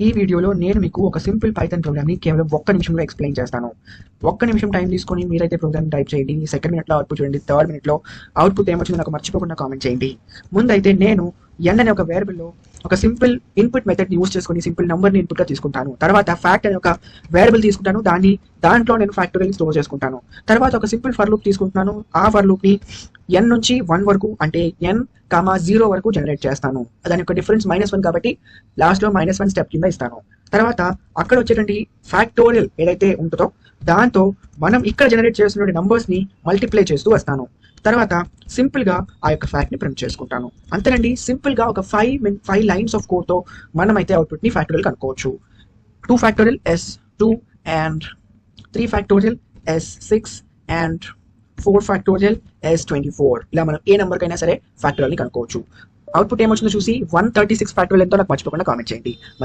ఈ వీడియోలో నేను మీకు ఒక సింపుల్ పైథాన్ ప్రోగ్రామ్ని కేవలం 1 నిమిషంలో ఎక్స్ప్లెయిన్ చేస్తాను. 1 నిమిషం టైం తీసుకొని మీరైతే ప్రోగ్రామ్ టైప్ చేయండి. సెకండ్ మినిట్లో అవుట్పుట్ చూడండి, థర్డ్ మినిట్లో అవుట్పుట్ ఏమొచ్చిందో నాకు మర్చిపోకుండా కామెంట్ చేయండి. ముందైతే నేను n అనే ఒక వేరియబుల్లో ఒక సింపుల్ ఇన్పుట్ మెథడ్ని యూజ్ చేసుకొని సింపుల్ నెంబర్ని ఇన్పుట్గా తీసుకుంటాను. తర్వాత ఫ్యాక్ట్ అనే ఒక వేరియబుల్ తీసుకుంటాను, దాంట్లో నేను ఫ్యాక్టోరియల్ స్టోర్ చేసుకుంటాను. తర్వాత ఒక సింపుల్ ఫర్ లూప్ తీసుకుంటున్నాను. ఆ ఫర్ లూప్ని n నుంచి 1 వరకు అంటే n, 0 వరకు జనరేట్ చేస్తాను. దాని యొక్క డిఫరెన్స్ -1 కాబట్టి లాస్ట్లో -1 స్టెప్ కింద ఇస్తాను. తర్వాత అక్కడ వచ్చేటువంటి ఫ్యాక్టోరియల్ ఏదైతే ఉంటుందో దాంతో మనం ఇక్కడ జనరేట్ చేస్తున్న నంబర్స్ని మల్టిప్లై చేస్తూ వస్తాను. తర్వాత సింపుల్గా ఆ యొక్క ఫ్యాక్ట్ని ప్రింట్ చేసుకుంటాను. అంతేనండి, సింపుల్గా ఒక 5 లైన్స్ ఆఫ్ కోడ్తో మనమైతే అవుట్పుట్ని ఫ్యాక్టోరియల్ కనుక్కోవచ్చు. 2 factorial S2 and 3 factorial S6 and 4 factorial S24. ఇలా మనం ఏ నెంబర్కైనా సరే ఫ్యాక్టోరియల్ని కనుక్కోవచ్చు. అవుట్పుట్ ఏమొచ్చిందో చూసి 136 ఫ్యాక్టోరియల్ ఎంతో నాకు మర్చిపోకుండా కామెంట్ చేయండి.